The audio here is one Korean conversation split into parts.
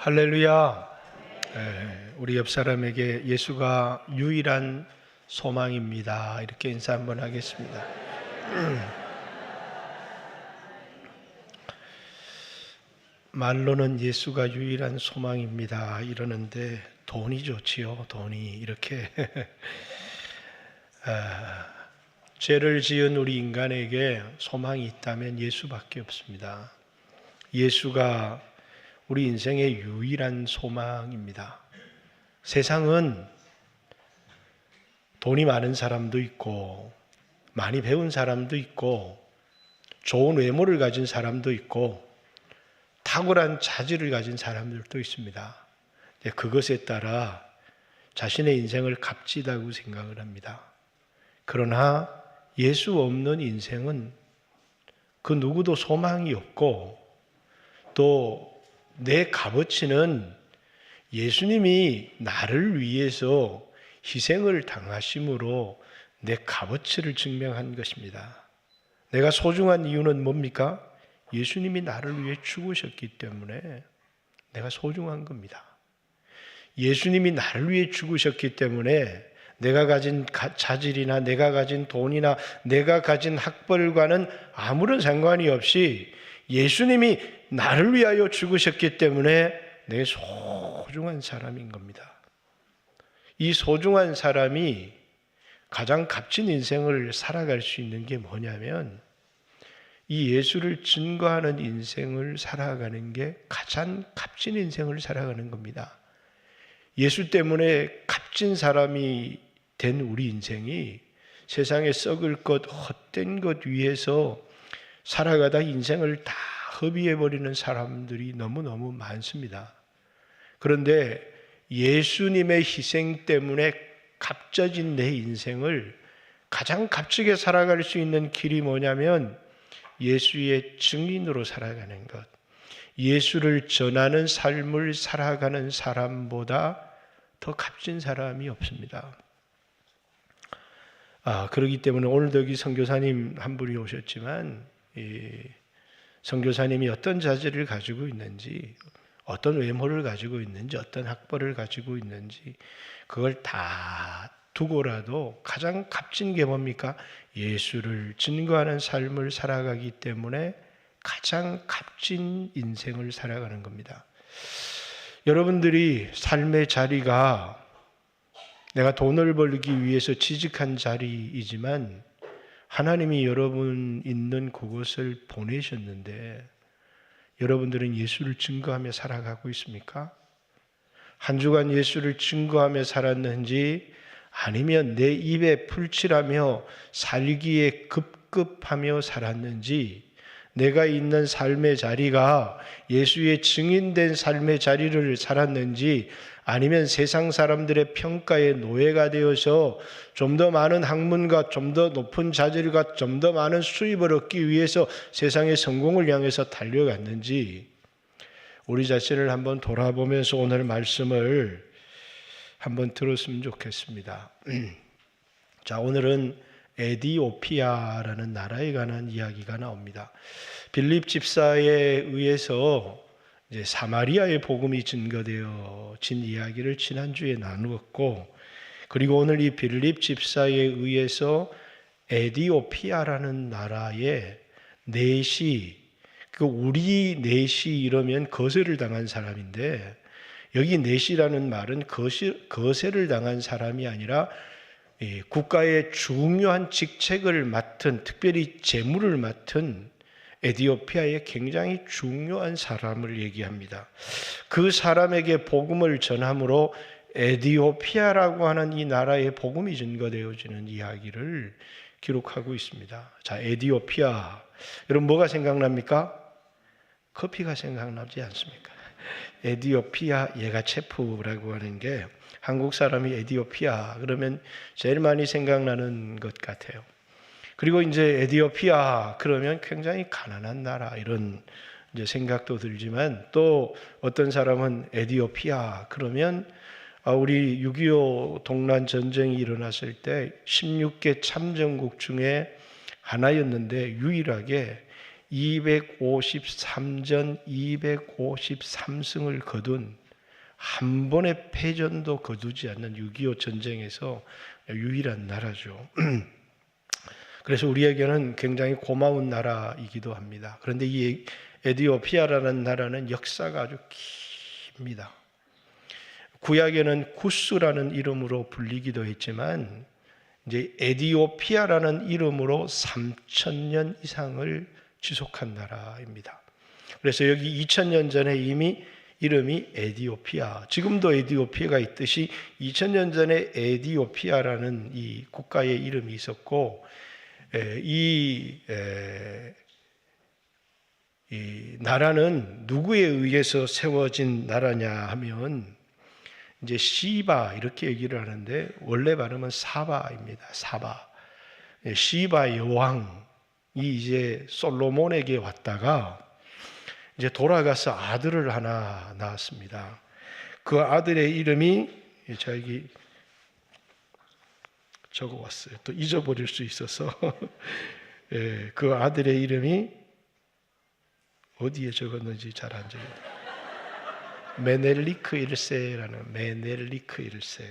할렐루야. 우리 옆 사람에게 예수가 유일한 소망입니다. 이렇게 인사 한번 하겠습니다. 말로는 예수가 유일한 소망입니다 이러는데 돈이 좋지요. 돈이 이렇게 죄를 지은 우리 인간에게 소망이 있다면 예수밖에 없습니다. 예수가 우리 인생의 유일한 소망입니다. 세상은 돈이 많은 사람도 있고 많이 배운 사람도 있고 좋은 외모를 가진 사람도 있고 탁월한 자질을 가진 사람들도 있습니다. 그것에 따라 자신의 인생을 값지다고 생각을 합니다. 그러나 예수 없는 인생은 그 누구도 소망이 없고 또 내 값어치는 예수님이 나를 위해서 희생을 당하심으로 내 값어치를 증명한 것입니다. 내가 소중한 이유는 뭡니까? 예수님이 나를 위해 죽으셨기 때문에 내가 소중한 겁니다. 예수님이 나를 위해 죽으셨기 때문에 내가 가진 자질이나 내가 가진 돈이나 내가 가진 학벌과는 아무런 상관이 없이 예수님이 나를 위하여 죽으셨기 때문에 내 소중한 사람인 겁니다. 이 소중한 사람이 가장 값진 인생을 살아갈 수 있는 게 뭐냐면 이 예수를 증거하는 인생을 살아가는 게 가장 값진 인생을 살아가는 겁니다. 예수 때문에 값진 사람이 된 우리 인생이 세상에 썩을 것, 헛된 것 위해서 살아가다 인생을 다 허비해버리는 사람들이 너무너무 많습니다. 그런데 예수님의 희생 때문에 값져진 내 인생을 가장 값지게 살아갈 수 있는 길이 뭐냐면 예수의 증인으로 살아가는 것. 예수를 전하는 삶을 살아가는 사람보다 더 값진 사람이 없습니다. 그렇기 때문에 오늘도 여기 선교사님 한 분이 오셨지만 선교사님이 어떤 자질을 가지고 있는지, 어떤 외모를 가지고 있는지, 어떤 학벌을 가지고 있는지 그걸 다 두고라도 가장 값진 게 뭡니까? 예수를 증거하는 삶을 살아가기 때문에 가장 값진 인생을 살아가는 겁니다. 여러분들이 삶의 자리가 내가 돈을 벌기 위해서 취직한 자리이지만 하나님이 여러분 있는 그곳을 보내셨는데 여러분들은 예수를 증거하며 살아가고 있습니까? 한 주간 예수를 증거하며 살았는지 아니면 내 입에 풀칠하며 살기에 급급하며 살았는지 내가 있는 삶의 자리가 예수의 증인된 삶의 자리를 살았는지 아니면 세상 사람들의 평가의 노예가 되어서 좀 더 많은 학문과 좀 더 높은 자질과 좀 더 많은 수입을 얻기 위해서 세상의 성공을 향해서 달려갔는지 우리 자신을 한번 돌아보면서 오늘 말씀을 한번 들었으면 좋겠습니다. 자, 오늘은 에디오피아라는 나라에 관한 이야기가 나옵니다. 빌립 집사에 의해서 이제 사마리아의 복음이 증거되어진 이야기를 지난주에 나누었고, 그리고 오늘 이 빌립 집사에 의해서 에디오피아라는 나라의 내시, 우리 내시 이러면 거세를 당한 사람인데 여기 내시라는 말은 거세를 당한 사람이 아니라 국가의 중요한 직책을 맡은, 특별히 재무를 맡은 에디오피아의 굉장히 중요한 사람을 얘기합니다. 그 사람에게 복음을 전함으로 에디오피아라고 하는 이 나라의 복음이 증거되어지는 이야기를 기록하고 있습니다. 자, 에디오피아. 여러분 뭐가 생각납니까? 커피가 생각나지 않습니까? 에디오피아 예가체프라고 하는 게 한국 사람이 에디오피아 그러면 제일 많이 생각나는 것 같아요. 그리고 이제 에디오피아 그러면 굉장히 가난한 나라 이런 이제 생각도 들지만 또 어떤 사람은 에디오피아 그러면 우리 6.25 동란 전쟁이 일어났을 때 16개 참전국 중에 하나였는데 유일하게 253전 253승을 거둔, 한 번의 패전도 거두지 않는 6.25 전쟁에서 유일한 나라죠. 그래서 우리에게는 굉장히 고마운 나라이기도 합니다. 그런데 이 에디오피아라는 나라는 역사가 아주 깁니다. 구약에는 구스라는 이름으로 불리기도 했지만 이제 에디오피아라는 이름으로 3,000년 이상을 지속한 나라입니다. 그래서 여기 2,000년 전에 이미 이름이 에디오피아, 지금도 에디오피아가 있듯이 2,000년 전에 에디오피아라는 이 국가의 이름이 있었고, 이 나라는 누구에 의해서 세워진 나라냐 하면 이제 시바 이렇게 얘기를 하는데 원래 발음은 사바입니다. 사바. 시바 여왕이 이제 솔로몬에게 왔다가 이제 돌아가서 아들을 하나 낳았습니다. 그 아들의 이름이 제가 여기 적어왔어요. 또 잊어버릴 수 있어서 그 아들의 이름이 어디에 적었는지 잘 안 적어요. 메넬리크 1세라는 메넬리크 1세.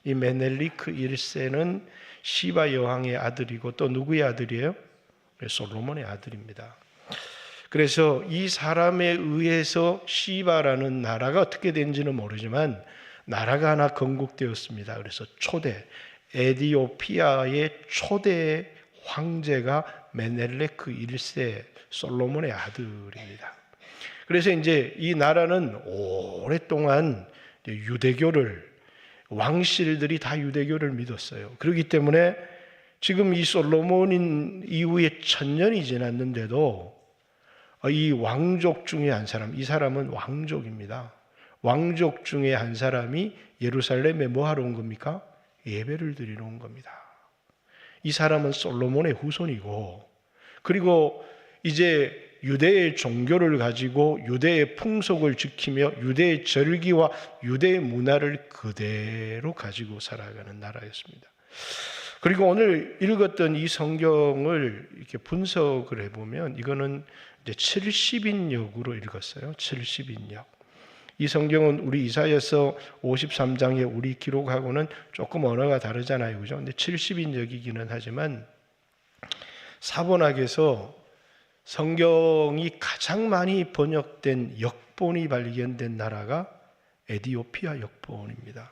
이 메넬리크 1세는 시바 여왕의 아들이고 또 누구의 아들이에요? 솔로몬의 아들입니다. 그래서 이 사람에 의해서 시바라는 나라가 어떻게 된지는 모르지만 나라가 하나 건국되었습니다. 그래서 초대 에디오피아의 초대 황제가 메넬레크 1세 솔로몬의 아들입니다. 그래서 이제 이 나라는 오랫동안 유대교를, 왕실들이 다 유대교를 믿었어요. 그렇기 때문에 지금 이 솔로몬인 이후에 1000년이 지났는데도 이 왕족 중에 한 사람, 이 사람은 왕족입니다. 왕족 중에 한 사람이 예루살렘에 뭐 하러 온 겁니까? 예배를 드리러 온 겁니다. 이 사람은 솔로몬의 후손이고, 그리고 이제 유대의 종교를 가지고 유대의 풍속을 지키며 유대의 절기와 유대의 문화를 그대로 가지고 살아가는 나라였습니다. 그리고 오늘 읽었던 이 성경을 이렇게 분석을 해보면 이거는 이제 70인역으로 읽었어요. 70인역. 이 성경은 우리 이사야서 53장에 우리 기록하고는 조금 언어가 다르잖아요. 그죠? 근데 70인역이기는 하지만 사본학에서 성경이 가장 많이 번역된 역본이 발견된 나라가 에디오피아 역본입니다.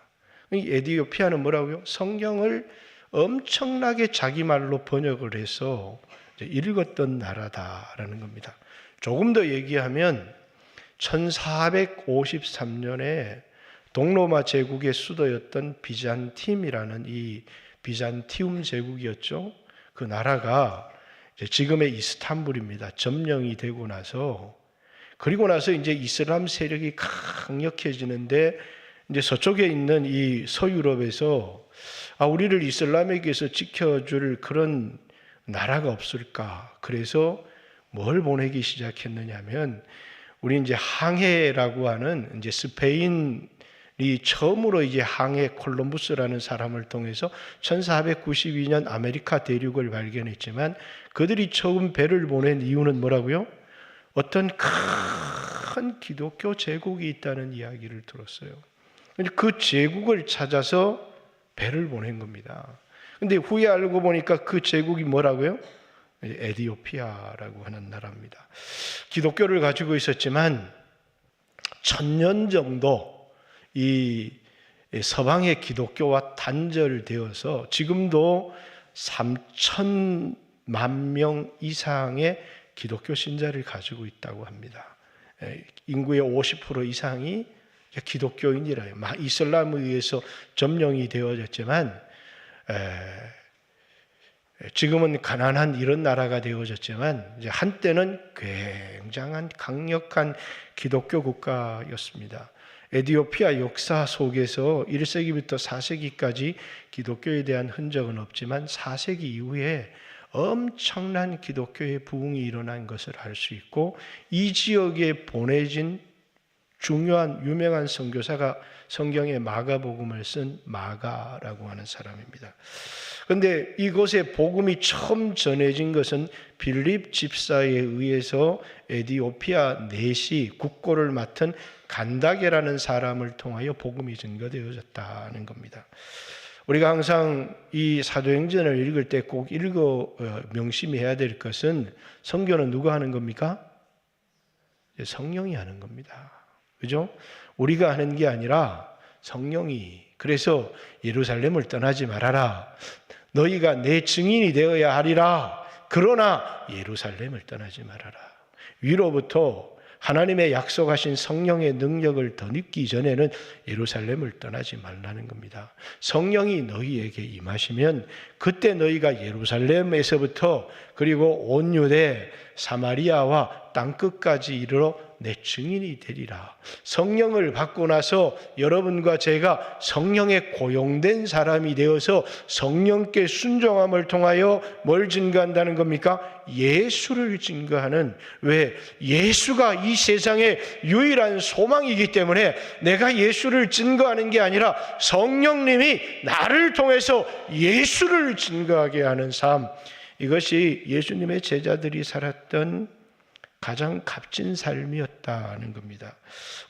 이 에디오피아는 뭐라고요? 성경을 엄청나게 자기 말로 번역을 해서 읽었던 나라다라는 겁니다. 조금 더 얘기하면 1453년에 동로마 제국의 수도였던 비잔팀이라는 이 비잔티움 제국이었죠. 그 나라가 지금의 이스탄불입니다. 점령이 되고 나서, 그리고 나서 이제 이슬람 세력이 강력해지는데 이제 서쪽에 있는 이 서유럽에서 우리를 이슬람에게서 지켜줄 그런 나라가 없을까? 그래서 뭘 보내기 시작했느냐면 우리 이제 항해라고 하는 이제 스페인이 처음으로 이제 항해 콜럼부스라는 사람을 통해서 1492년 아메리카 대륙을 발견했지만 그들이 처음 배를 보낸 이유는 뭐라고요? 어떤 큰 기독교 제국이 있다는 이야기를 들었어요. 그 제국을 찾아서 배를 보낸 겁니다. 근데 후에 알고 보니까 그 제국이 뭐라고요? 에디오피아라고 하는 나라입니다. 기독교를 가지고 있었지만 1000년 정도 이 서방의 기독교와 단절되어서 지금도 3000만 명 이상의 기독교 신자를 가지고 있다고 합니다. 인구의 50% 이상이 기독교인이라요. 이슬람에 의해서 점령이 되어졌지만 지금은 가난한 이런 나라가 되어졌지만 이제 한때는 굉장한 강력한 기독교 국가였습니다. 에디오피아 역사 속에서 1세기부터 4세기까지 기독교에 대한 흔적은 없지만 4세기 이후에 엄청난 기독교의 부흥이 일어난 것을 알 수 있고 이 지역에 보내진 중요한 유명한 선교사가 성경에 마가복음을 쓴 마가라고 하는 사람입니다. 그런데 이곳에 복음이 처음 전해진 것은 빌립 집사에 의해서 에디오피아 내시 국고를 맡은 간다게라는 사람을 통하여 복음이 증거되어졌다는 겁니다. 우리가 항상 이 사도행전을 읽을 때 꼭 명심히 해야 될 것은 선교는 누가 하는 겁니까? 성령이 하는 겁니다. 그죠? 우리가 하는 게 아니라 성령이. 그래서 예루살렘을 떠나지 말아라. 너희가 내 증인이 되어야 하리라. 그러나 예루살렘을 떠나지 말아라. 위로부터 하나님의 약속하신 성령의 능력을 더 느끼기 전에는 예루살렘을 떠나지 말라는 겁니다. 성령이 너희에게 임하시면 그때 너희가 예루살렘에서부터 그리고 온 유대 사마리아와 땅끝까지 이르러 내 증인이 되리라. 성령을 받고 나서 여러분과 제가 성령에 고용된 사람이 되어서 성령께 순종함을 통하여 뭘 증거한다는 겁니까? 예수를 증거하는, 왜? 예수가 이 세상의 유일한 소망이기 때문에 내가 예수를 증거하는 게 아니라 성령님이 나를 통해서 예수를 증거하게 하는 삶, 이것이 예수님의 제자들이 살았던 가장 값진 삶이었다는 겁니다.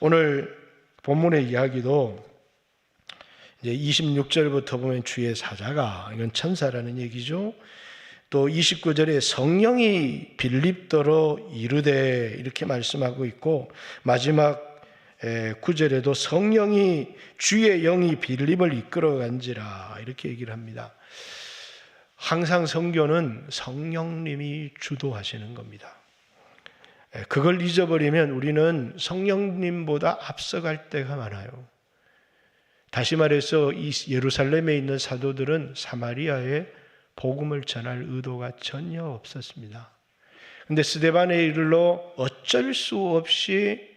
오늘 본문의 이야기도 이제 26절부터 보면 주의 사자가, 이건 천사라는 얘기죠. 또 29절에 성령이 빌립더러 이르되 이렇게 말씀하고 있고, 마지막 9절에도 성령이 주의 영이 빌립을 이끌어간지라 이렇게 얘기를 합니다. 항상 선교는 성령님이 주도하시는 겁니다. 그걸 잊어버리면 우리는 성령님보다 앞서갈 때가 많아요. 다시 말해서 이 예루살렘에 있는 사도들은 사마리아에 복음을 전할 의도가 전혀 없었습니다. 그런데 스데반에 이르러 어쩔 수 없이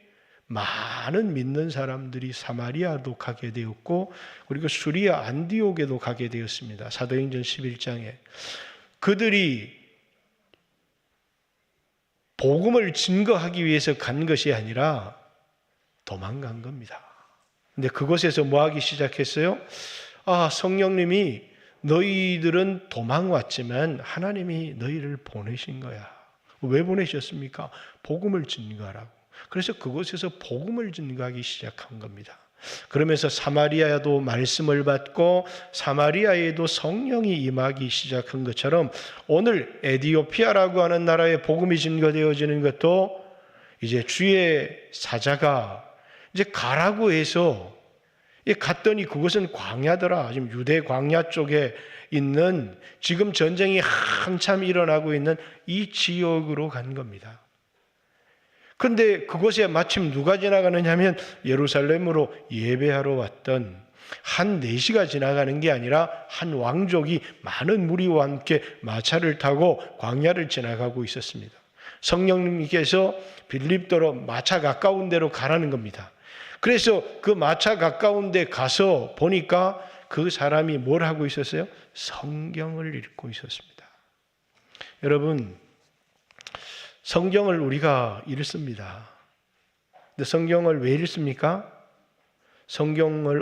많은 믿는 사람들이 사마리아도 가게 되었고, 그리고 수리아 안디옥에도 가게 되었습니다. 사도행전 11장에 그들이 복음을 증거하기 위해서 간 것이 아니라 도망간 겁니다. 근데 그곳에서 뭐 하기 시작했어요? 성령님이 너희들은 도망왔지만 하나님이 너희를 보내신 거야. 왜 보내셨습니까? 복음을 증거하라고. 그래서 그곳에서 복음을 증거하기 시작한 겁니다. 그러면서 사마리아도 말씀을 받고 사마리아에도 성령이 임하기 시작한 것처럼 오늘 에디오피아라고 하는 나라에 복음이 증거되어지는 것도 이제 주의 사자가 이제 가라고 해서 갔더니 그것은 광야더라. 지금 유대 광야 쪽에 있는, 지금 전쟁이 한참 일어나고 있는 이 지역으로 간 겁니다. 그런데 그곳에 마침 누가 지나가느냐 하면 예루살렘으로 예배하러 왔던 한 내시가 지나가는 게 아니라 한 왕족이 많은 무리와 함께 마차를 타고 광야를 지나가고 있었습니다. 성령님께서 빌립더로 마차 가까운 데로 가라는 겁니다. 그래서 그 마차 가까운 데 가서 보니까 그 사람이 뭘 하고 있었어요? 성경을 읽고 있었습니다. 여러분, 성경을 우리가 읽습니다. 근데 성경을 왜 읽습니까? 성경을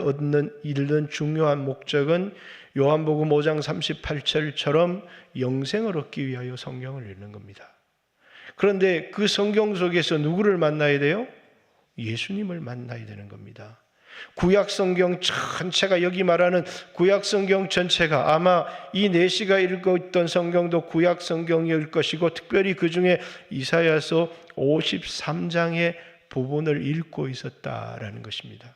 읽는 중요한 목적은 요한복음 5장 38절처럼 영생을 얻기 위하여 성경을 읽는 겁니다. 그런데 그 성경 속에서 누구를 만나야 돼요? 예수님을 만나야 되는 겁니다. 구약성경 전체가, 여기 말하는 구약성경 전체가, 아마 이 내시가 읽고 있던 성경도 구약성경일 것이고, 특별히 그 중에 이사야서 53장의 부분을 읽고 있었다라는 것입니다.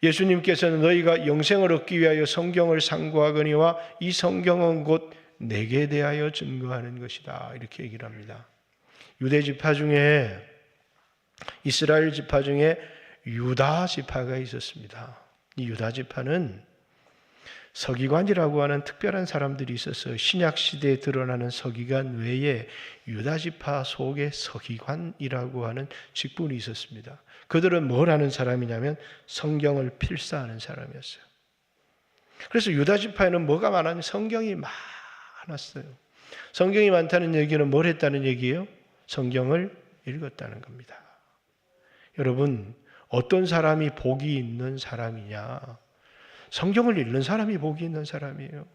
예수님께서는 너희가 영생을 얻기 위하여 성경을 상고하거니와 이 성경은 곧 내게 대하여 증거하는 것이다, 이렇게 얘기를 합니다. 유대 지파 중에, 이스라엘 지파 중에 유다 지파가 있었습니다. 이 유다 지파는 서기관이라고 하는 특별한 사람들이 있어서 신약 시대에 드러나는 서기관 외에 유다 지파 속에 서기관이라고 하는 직분이 있었습니다. 그들은 뭘 하는 사람이냐면 성경을 필사하는 사람이었어요. 그래서 유다 지파에는 뭐가 많았냐면 성경이 많았어요. 성경이 많다는 얘기는 뭘 했다는 얘기예요? 성경을 읽었다는 겁니다. 여러분, 어떤 사람이 복이 있는 사람이냐? 성경을 읽는 사람이 복이 있는 사람이에요.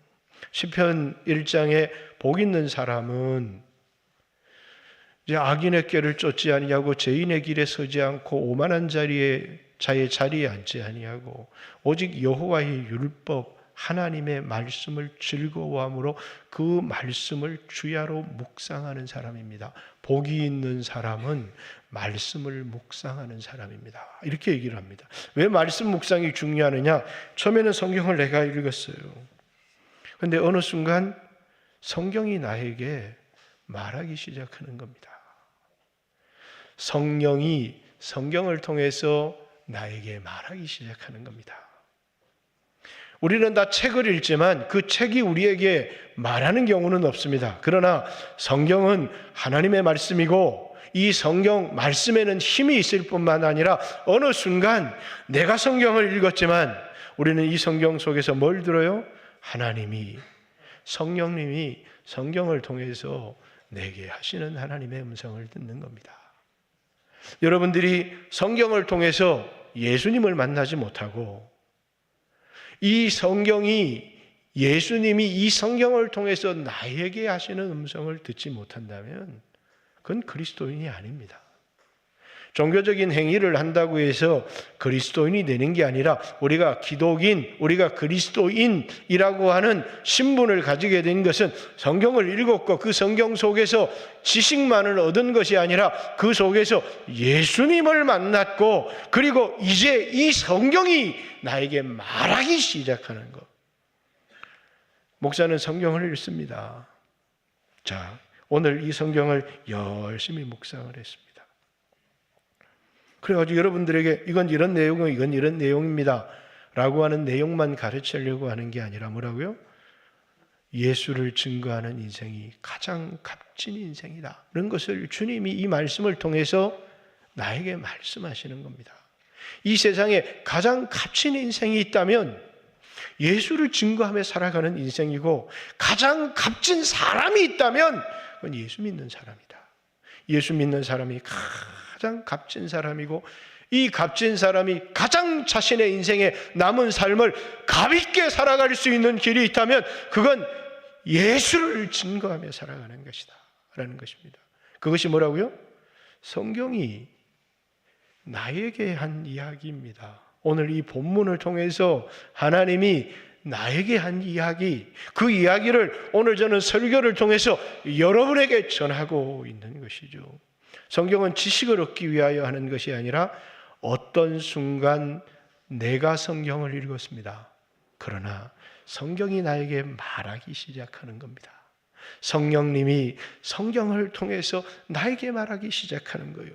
시편 1장에 복 있는 사람은 이제 악인의 꾀를 쫓지 아니하고 죄인의 길에 서지 않고 오만한 자의 자리에 앉지 아니하고 오직 여호와의 율법 하나님의 말씀을 즐거워함으로 그 말씀을 주야로 묵상하는 사람입니다. 복이 있는 사람은 말씀을 묵상하는 사람입니다. 이렇게 얘기를 합니다. 왜 말씀 묵상이 중요하느냐? 처음에는 성경을 내가 읽었어요. 그런데 어느 순간 성경이 나에게 말하기 시작하는 겁니다. 성령이 성경을 통해서 나에게 말하기 시작하는 겁니다. 우리는 다 책을 읽지만 그 책이 우리에게 말하는 경우는 없습니다. 그러나 성경은 하나님의 말씀이고 이 성경 말씀에는 힘이 있을 뿐만 아니라 어느 순간 내가 성경을 읽었지만 우리는 이 성경 속에서 뭘 들어요? 하나님이, 성령님이 성경을 통해서 내게 하시는 하나님의 음성을 듣는 겁니다. 여러분들이 성경을 통해서 예수님을 만나지 못하고 이 성경이 예수님이 이 성경을 통해서 나에게 하시는 음성을 듣지 못한다면 그건 그리스도인이 아닙니다. 종교적인 행위를 한다고 해서 그리스도인이 되는 게 아니라 우리가 기독인, 우리가 그리스도인이라고 하는 신분을 가지게 된 것은 성경을 읽었고 그 성경 속에서 지식만을 얻은 것이 아니라 그 속에서 예수님을 만났고 그리고 이제 이 성경이 나에게 말하기 시작하는 것. 목사는 성경을 읽습니다. 자, 오늘 이 성경을 열심히 묵상을 했습니다. 그래가지고 여러분들에게 이건 이런 내용이고 이건 이런 내용입니다 라고 하는 내용만 가르치려고 하는 게 아니라 뭐라고요? 예수를 증거하는 인생이 가장 값진 인생이다 이런 것을 주님이 이 말씀을 통해서 나에게 말씀하시는 겁니다. 이 세상에 가장 값진 인생이 있다면 예수를 증거하며 살아가는 인생이고 가장 값진 사람이 있다면 그건 예수 믿는 사람이다. 예수 믿는 사람이 가장 값진 사람이고 이 값진 사람이 가장 자신의 인생에 남은 삶을 가볍게 살아갈 수 있는 길이 있다면 그건 예수를 증거하며 살아가는 것이다 라는 것입니다. 그것이 뭐라고요? 성경이 나에게 한 이야기입니다. 오늘 이 본문을 통해서 하나님이 나에게 한 이야기, 그 이야기를 오늘 저는 설교를 통해서 여러분에게 전하고 있는 것이죠. 성경은 지식을 얻기 위하여 하는 것이 아니라 어떤 순간 내가 성경을 읽었습니다. 그러나 성경이 나에게 말하기 시작하는 겁니다. 성령님이 성경을 통해서 나에게 말하기 시작하는 거예요.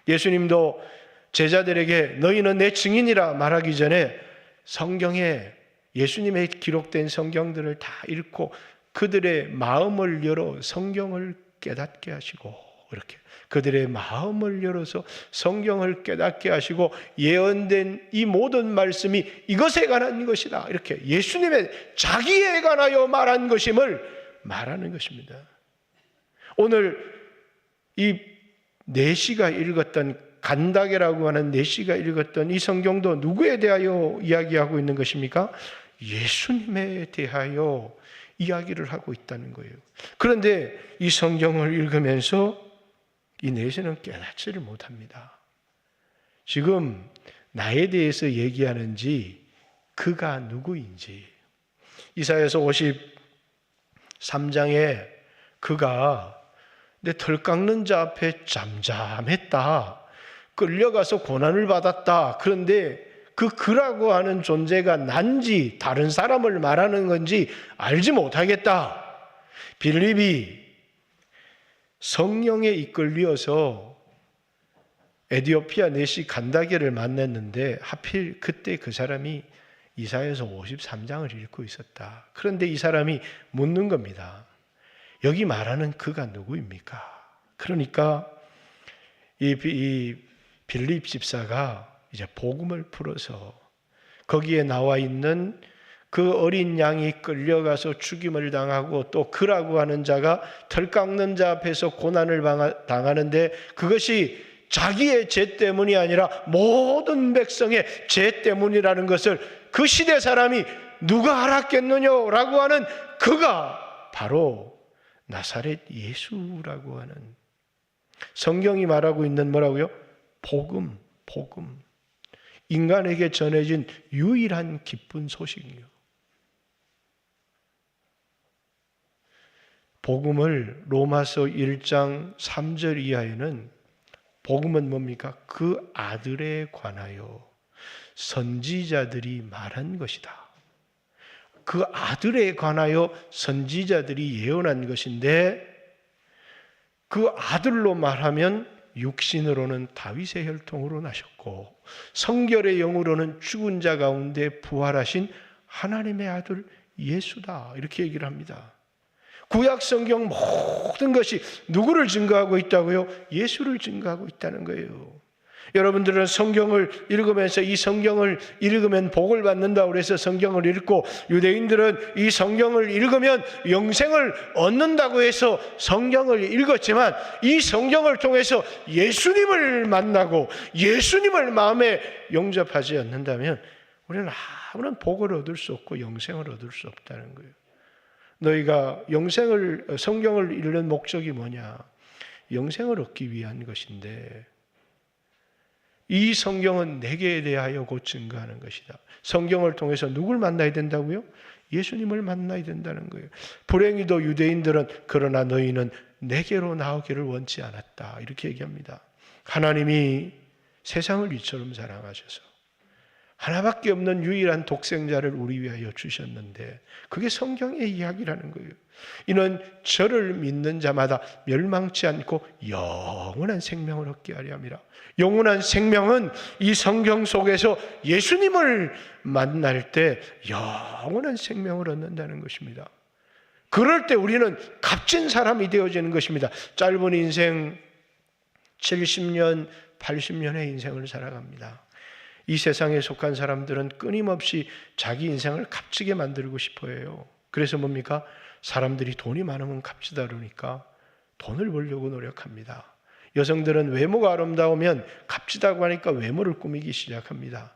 예수님도 제자들에게 너희는 내 증인이라 말하기 전에 성경에 예수님의 기록된 성경들을 다 읽고 그들의 마음을 열어 성경을 깨닫게 하시고 이렇게 그들의 마음을 열어서 성경을 깨닫게 하시고 예언된 이 모든 말씀이 이것에 관한 것이다 이렇게 예수님의 자기에 관하여 말한 것임을 말하는 것입니다. 오늘 이 내시가 읽었던 간다게라고 하는 내시가 읽었던 이 성경도 누구에 대하여 이야기하고 있는 것입니까? 예수님에 대하여 이야기를 하고 있다는 거예요. 그런데 이 성경을 읽으면서 이 내시는 깨닫지를 못합니다. 지금 나에 대해서 얘기하는지 그가 누구인지 이사야서 53장에 그가 내 털 깎는 자 앞에 잠잠했다. 끌려가서 고난을 받았다. 그런데 그 그라고 하는 존재가 난지 다른 사람을 말하는 건지 알지 못하겠다. 빌립이 성령에 이끌려서 에디오피아 내시 간다게를 만났는데 하필 그때 그 사람이 이사야서 53장을 읽고 있었다. 그런데 이 사람이 묻는 겁니다. 여기 말하는 그가 누구입니까? 그러니까 이 빌립 집사가 이제 복음을 풀어서 거기에 나와 있는 그 어린 양이 끌려가서 죽임을 당하고 또 그라고 하는 자가 털 깎는 자 앞에서 고난을 당하는데 그것이 자기의 죄 때문이 아니라 모든 백성의 죄 때문이라는 것을 그 시대 사람이 누가 알았겠느냐라고 하는 그가 바로 나사렛 예수라고 하는, 성경이 말하고 있는 뭐라고요? 복음. 인간에게 전해진 유일한 기쁜 소식이요. 복음을 로마서 1장 3절 이하에는 복음은 뭡니까? 그 아들에 관하여 선지자들이 말한 것이다. 그 아들에 관하여 선지자들이 예언한 것인데, 그 아들로 말하면 육신으로는 다윗의 혈통으로 나셨고 성결의 영으로는 죽은 자 가운데 부활하신 하나님의 아들 예수다, 이렇게 얘기를 합니다. 구약 성경 모든 것이 누구를 증거하고 있다고요? 예수를 증거하고 있다는 거예요. 여러분들은 성경을 읽으면서 이 성경을 읽으면 복을 받는다고 그래서 성경을 읽고, 유대인들은 이 성경을 읽으면 영생을 얻는다고 해서 성경을 읽었지만, 이 성경을 통해서 예수님을 만나고 예수님을 마음에 영접하지 않는다면 우리는 아무런 복을 얻을 수 없고 영생을 얻을 수 없다는 거예요. 너희가 성경을 읽는 목적이 뭐냐? 영생을 얻기 위한 것인데, 이 성경은 내게 대하여 곧 증거하는 것이다. 성경을 통해서 누굴 만나야 된다고요? 예수님을 만나야 된다는 거예요. 불행히도 유대인들은 그러나 너희는 내게로 나오기를 원치 않았다, 이렇게 얘기합니다. 하나님이 세상을 이처럼 사랑하셔서 하나밖에 없는 유일한 독생자를 우리 위하여 주셨는데, 그게 성경의 이야기라는 거예요. 이는 저를 믿는 자마다 멸망치 않고 영원한 생명을 얻게 하려 함이라. 영원한 생명은 이 성경 속에서 예수님을 만날 때 영원한 생명을 얻는다는 것입니다. 그럴 때 우리는 값진 사람이 되어지는 것입니다. 짧은 인생 70년, 80년의 인생을 살아갑니다. 이 세상에 속한 사람들은 끊임없이 자기 인생을 값지게 만들고 싶어 해요. 그래서 뭡니까? 사람들이 돈이 많으면 값지다 그러니까 돈을 벌려고 노력합니다. 여성들은 외모가 아름다우면 값지다고 하니까 외모를 꾸미기 시작합니다.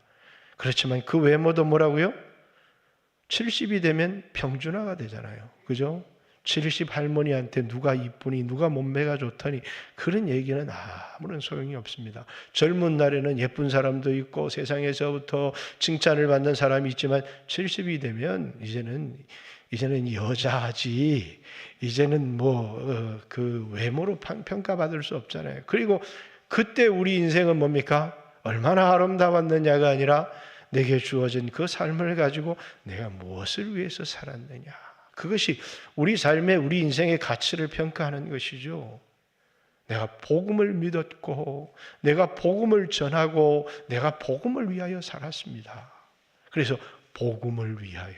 그렇지만 그 외모도 뭐라고요? 70이 되면 평준화가 되잖아요. 그죠? 70 할머니한테 누가 이쁘니, 누가 몸매가 좋다니, 그런 얘기는 아무런 소용이 없습니다. 젊은 날에는 예쁜 사람도 있고 세상에서부터 칭찬을 받는 사람이 있지만 70이 되면 이제는 여자지, 이제는 그 외모로 평가받을 수 없잖아요. 그리고 그때 우리 인생은 뭡니까? 얼마나 아름다웠느냐가 아니라 내게 주어진 그 삶을 가지고 내가 무엇을 위해서 살았느냐, 그것이 우리 삶의, 우리 인생의 가치를 평가하는 것이죠. 내가 복음을 믿었고, 내가 복음을 전하고, 내가 복음을 위하여 살았습니다. 그래서 복음을 위하여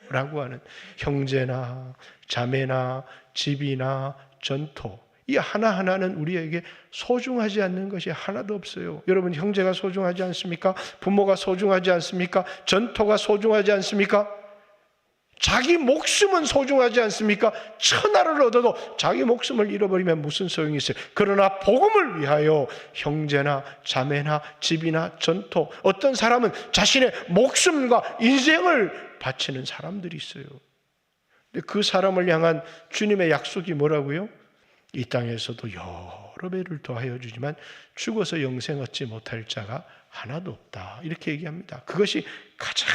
라고 하는, 형제나 자매나 집이나 전토, 이 하나하나는 우리에게 소중하지 않는 것이 하나도 없어요. 여러분, 형제가 소중하지 않습니까? 부모가 소중하지 않습니까? 전토가 소중하지 않습니까? 자기 목숨은 소중하지 않습니까? 천하를 얻어도 자기 목숨을 잃어버리면 무슨 소용이 있어요? 그러나 복음을 위하여 형제나 자매나 집이나 전토, 어떤 사람은 자신의 목숨과 인생을 바치는 사람들이 있어요. 근데 그 사람을 향한 주님의 약속이 뭐라고요? 이 땅에서도 여러 배를 더하여 주지만 죽어서 영생 얻지 못할 자가 하나도 없다, 이렇게 얘기합니다. 그것이 가장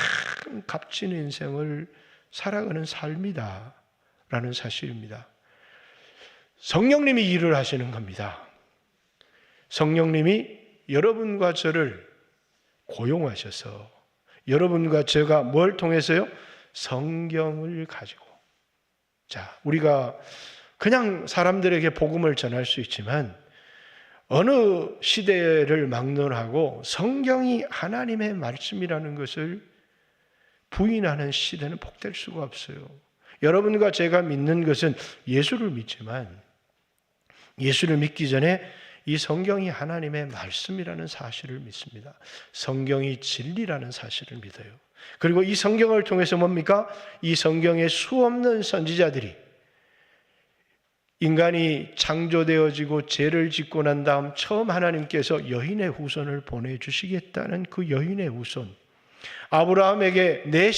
값진 인생을 살아가는 삶이다 라는 사실입니다. 성령님이 일을 하시는 겁니다. 성령님이 여러분과 저를 고용하셔서, 여러분과 제가 뭘 통해서요? 성경을 가지고. 자, 우리가 그냥 사람들에게 복음을 전할 수 있지만 어느 시대를 막론하고 성경이 하나님의 말씀이라는 것을 부인하는 시대는 복될 수가 없어요. 여러분과 제가 믿는 것은 예수를 믿지만, 예수를 믿기 전에 이 성경이 하나님의 말씀이라는 사실을 믿습니다. 성경이 진리라는 사실을 믿어요. 그리고 이 성경을 통해서 뭡니까? 이 성경의 수없는 선지자들이 인간이 창조되어지고 죄를 짓고 난 다음 처음 하나님께서 여인의 후손을 보내주시겠다는 그 여인의 후손, 아브라함에게 내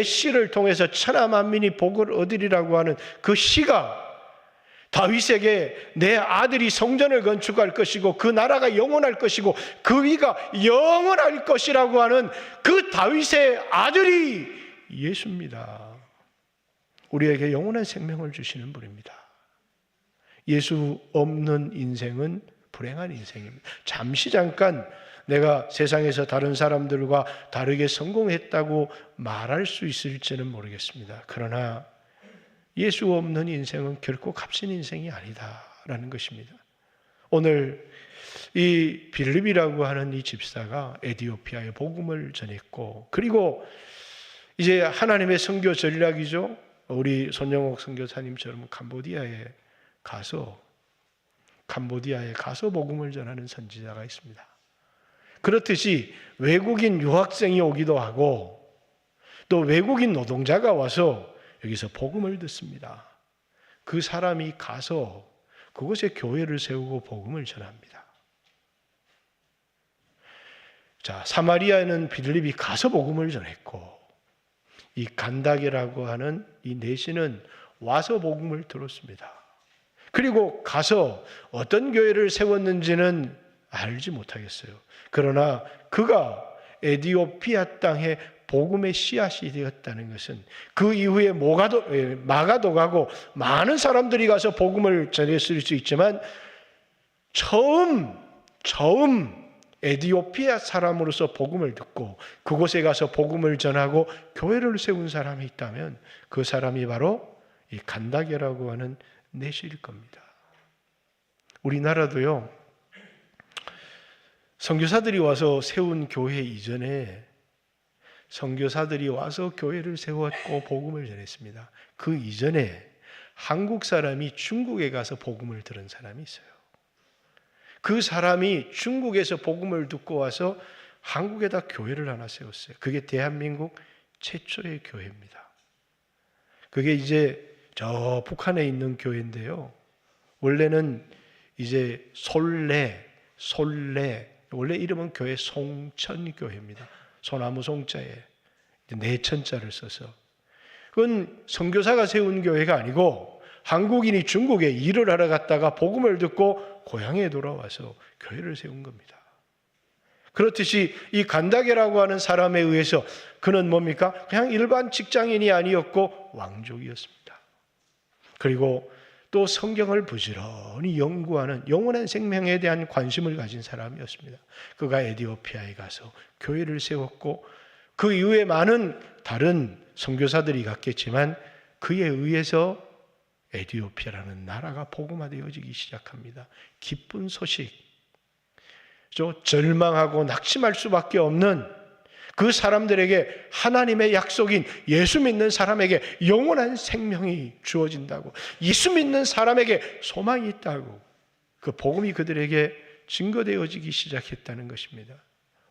씨를 통해서 천하 만민이 복을 얻으리라고 하는 그 씨가 다윗에게 내 아들이 성전을 건축할 것이고 그 나라가 영원할 것이고 그 위가 영원할 것이라고 하는 그 다윗의 아들이 예수입니다. 우리에게 영원한 생명을 주시는 분입니다. 예수 없는 인생은 불행한 인생입니다. 잠깐 내가 세상에서 다른 사람들과 다르게 성공했다고 말할 수 있을지는 모르겠습니다. 그러나 예수 없는 인생은 결코 값진 인생이 아니다라는 것입니다. 오늘 이 빌립이라고 하는 이 집사가 에티오피아에 복음을 전했고, 그리고 이제 하나님의 선교 전략이죠. 우리 손영옥 선교사님처럼 캄보디아에 가서 복음을 전하는 선지자가 있습니다. 그렇듯이 외국인 유학생이 오기도 하고 또 외국인 노동자가 와서 여기서 복음을 듣습니다. 그 사람이 가서 그곳에 교회를 세우고 복음을 전합니다. 자, 사마리아에는 빌립이 가서 복음을 전했고, 이 간다게라고 하는 이 내시는 와서 복음을 들었습니다. 그리고 가서 어떤 교회를 세웠는지는 알지 못하겠어요. 그러나 그가 에티오피아 땅에 복음의 씨앗이 되었다는 것은 그 이후에 마가도 가고 많은 사람들이 가서 복음을 전했을 수 있지만 처음 에티오피아 사람으로서 복음을 듣고 그곳에 가서 복음을 전하고 교회를 세운 사람이 있다면 그 사람이 바로 이 간다게라고 하는 내시일 겁니다. 우리나라도요, 선교사들이 와서 세운 교회 이전에 선교사들이 와서 교회를 세웠고 복음을 전했습니다. 그 이전에 한국 사람이 중국에 가서 복음을 들은 사람이 있어요. 그 사람이 중국에서 복음을 듣고 와서 한국에다 교회를 하나 세웠어요. 그게 대한민국 최초의 교회입니다. 그게 이제 저 북한에 있는 교회인데요. 원래는 이제 솔레, 원래 이름은 교회 송천교회입니다. 소나무 송자에 내천자를 써서. 그건 선교사가 세운 교회가 아니고 한국인이 중국에 일을 하러 갔다가 복음을 듣고 고향에 돌아와서 교회를 세운 겁니다. 그렇듯이 이 간다게라고 하는 사람에 의해서 그는 뭡니까? 그냥 일반 직장인이 아니었고 왕족이었습니다. 그리고 또 성경을 부지런히 연구하는 영원한 생명에 대한 관심을 가진 사람이었습니다. 그가 에티오피아에 가서 교회를 세웠고 그 이후에 많은 다른 선교사들이 갔겠지만 그에 의해서 에티오피아라는 나라가 복음화되어지기 시작합니다. 기쁜 소식, 절망하고 낙심할 수밖에 없는 그 사람들에게 하나님의 약속인 예수 믿는 사람에게 영원한 생명이 주어진다고, 예수 믿는 사람에게 소망이 있다고 그 복음이 그들에게 증거되어지기 시작했다는 것입니다.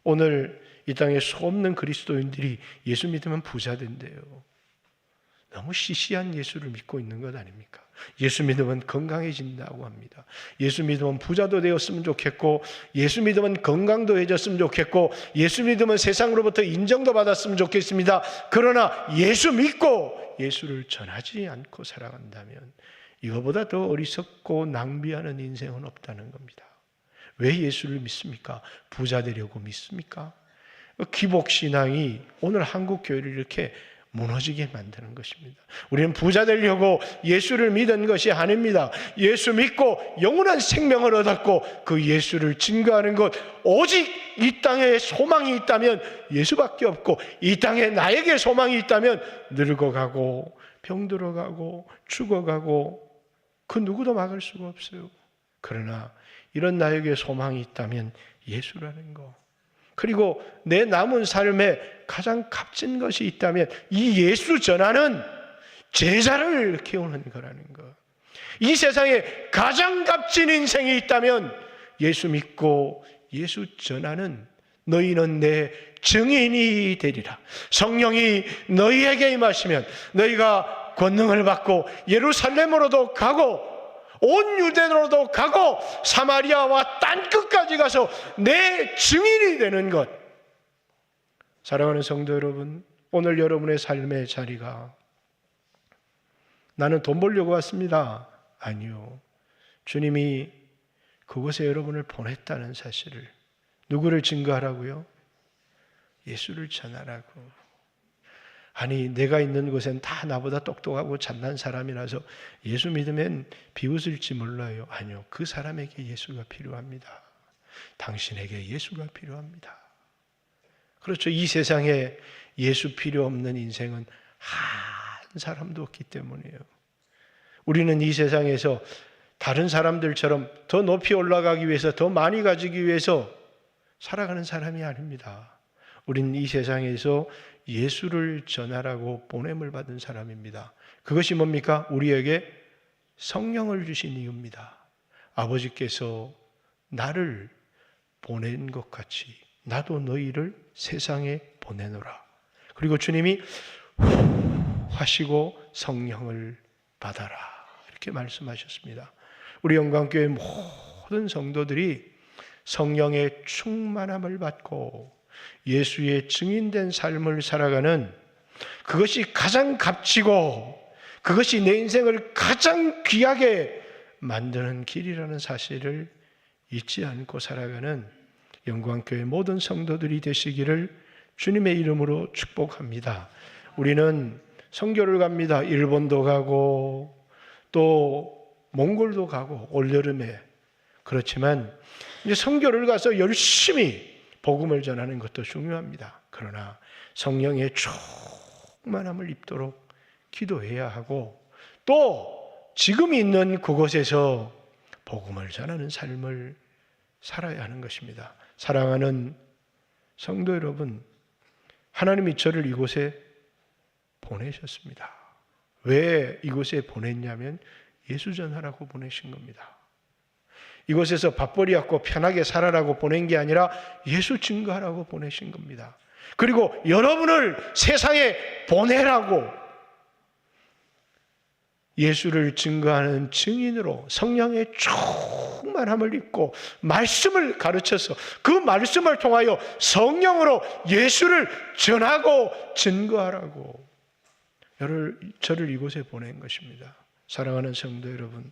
오늘 이 땅에 수없는 그리스도인들이 예수 믿으면 부자 된대요. 너무 시시한 예수를 믿고 있는 것 아닙니까? 예수 믿으면 건강해진다고 합니다. 예수 믿으면 부자도 되었으면 좋겠고, 예수 믿으면 건강도 해졌으면 좋겠고, 예수 믿으면 세상으로부터 인정도 받았으면 좋겠습니다. 그러나 예수 믿고 예수를 전하지 않고 살아간다면 이거보다 더 어리석고 낭비하는 인생은 없다는 겁니다. 왜 예수를 믿습니까? 부자 되려고 믿습니까? 기복신앙이 오늘 한국 교회를 이렇게 무너지게 만드는 것입니다. 우리는 부자 되려고 예수를 믿은 것이 아닙니다. 예수 믿고 영원한 생명을 얻었고 그 예수를 증거하는 것, 오직 이 땅에 소망이 있다면 예수밖에 없고, 이 땅에 나에게 소망이 있다면 늙어가고 병들어가고 죽어가고 그 누구도 막을 수가 없어요. 그러나 이런 나에게 소망이 있다면 예수라는 거, 그리고 내 남은 삶에 가장 값진 것이 있다면 이 예수 전하는 제자를 키우는 거라는 것. 이 세상에 가장 값진 인생이 있다면 예수 믿고 예수 전하는 너희는 내 증인이 되리라. 성령이 너희에게 임하시면 너희가 권능을 받고 예루살렘으로도 가고 온 유대로도 가고 사마리아와 땅 끝까지 가서 내 증인이 되는 것. 사랑하는 성도 여러분, 오늘 여러분의 삶의 자리가 나는 돈 벌려고 왔습니다. 아니요. 주님이 그곳에 여러분을 보냈다는 사실을, 누구를 증거하라고요? 예수를 전하라고. 아니, 내가 있는 곳엔 다 나보다 똑똑하고 잘난 사람이라서 예수 믿으면 비웃을지 몰라요. 아니요. 그 사람에게 예수가 필요합니다. 당신에게 예수가 필요합니다. 그렇죠. 이 세상에 예수 필요 없는 인생은 한 사람도 없기 때문이에요. 우리는 이 세상에서 다른 사람들처럼 더 높이 올라가기 위해서, 더 많이 가지기 위해서 살아가는 사람이 아닙니다. 우리는 이 세상에서 예수를 전하라고 보냄을 받은 사람입니다. 그것이 뭡니까? 우리에게 성령을 주신 이유입니다. 아버지께서 나를 보낸 것 같이 나도 너희를 세상에 보내노라. 그리고 주님이 하시고 성령을 받아라, 이렇게 말씀하셨습니다. 우리 영광교회 모든 성도들이 성령의 충만함을 받고 예수의 증인된 삶을 살아가는, 그것이 가장 값지고 그것이 내 인생을 가장 귀하게 만드는 길이라는 사실을 잊지 않고 살아가는 영광교회 모든 성도들이 되시기를 주님의 이름으로 축복합니다. 우리는 선교를 갑니다. 일본도 가고 또 몽골도 가고 올여름에. 그렇지만 이제 선교를 가서 열심히 복음을 전하는 것도 중요합니다. 그러나 성령의 충만함을 입도록 기도해야 하고, 또 지금 있는 그곳에서 복음을 전하는 삶을 살아야 하는 것입니다. 사랑하는 성도 여러분, 하나님이 저를 이곳에 보내셨습니다. 왜 이곳에 보냈냐면 예수 전하라고 보내신 겁니다. 이곳에서 밥벌이 갖고 편하게 살아라고 보낸 게 아니라 예수 증거하라고 보내신 겁니다. 그리고 여러분을 세상에 보내라고, 예수를 증거하는 증인으로 성령의 충만함을 입고 말씀을 가르쳐서 그 말씀을 통하여 성령으로 예수를 전하고 증거하라고 저를 이곳에 보낸 것입니다. 사랑하는 성도 여러분,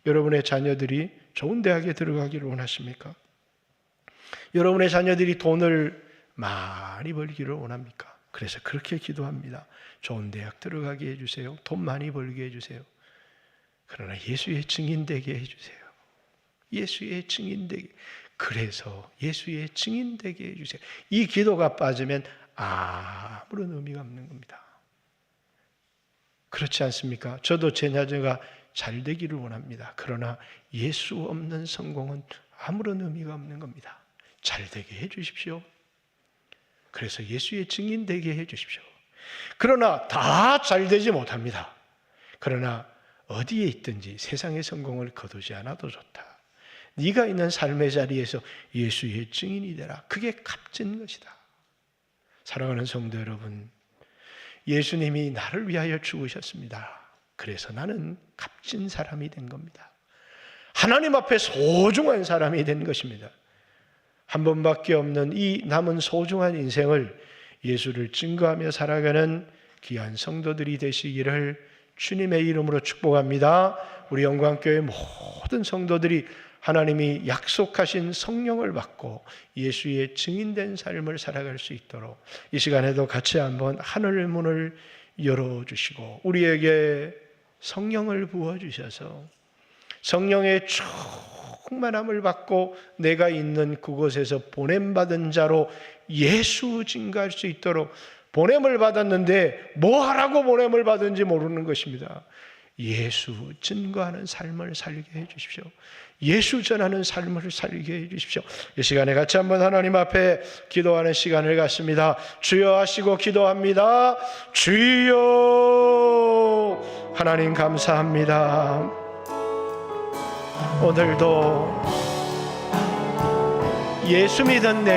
여러분의 자녀들이 좋은 대학에 들어가기를 원하십니까? 여러분의 자녀들이 돈을 많이 벌기를 원합니까? 그래서 그렇게 기도합니다. 좋은 대학 들어가게 해주세요. 돈 많이 벌게 해주세요. 그러나 예수의 증인 되게 해주세요. 예수의 증인 되게. 그래서 예수의 증인 되게 해주세요. 이 기도가 빠지면 아무런 의미가 없는 겁니다. 그렇지 않습니까? 저도 제 자녀가 잘 되기를 원합니다. 그러나 예수 없는 성공은 아무런 의미가 없는 겁니다. 잘 되게 해 주십시오. 그래서 예수의 증인 되게 해 주십시오. 그러나 다 잘 되지 못합니다. 그러나 어디에 있든지 세상의 성공을 거두지 않아도 좋다. 네가 있는 삶의 자리에서 예수의 증인이 되라. 그게 값진 것이다. 사랑하는 성도 여러분, 예수님이 나를 위하여 죽으셨습니다. 그래서 나는 값진 사람이 된 겁니다. 하나님 앞에 소중한 사람이 된 것입니다. 한 번밖에 없는 이 남은 소중한 인생을 예수를 증거하며 살아가는 귀한 성도들이 되시기를 주님의 이름으로 축복합니다. 우리 영광교회 모든 성도들이 하나님이 약속하신 성령을 받고 예수의 증인된 삶을 살아갈 수 있도록 이 시간에도 같이 한번 하늘 문을 열어주시고 우리에게 성령을 부어주셔서 성령의 충만함을 받고 내가 있는 그곳에서 보냄받은 자로 예수 증거할 수 있도록, 보냄을 받았는데 뭐 하라고 보냄을 받은지 모르는 것입니다. 예수 증거하는 삶을 살게 해 주십시오. 예수 전하는 삶을 살게 해 주십시오. 이 시간에 같이 한번 하나님 앞에 기도하는 시간을 갖습니다. 주여 하시고 기도합니다. 주여. 하나님 감사합니다. 오늘도 예수 믿은 내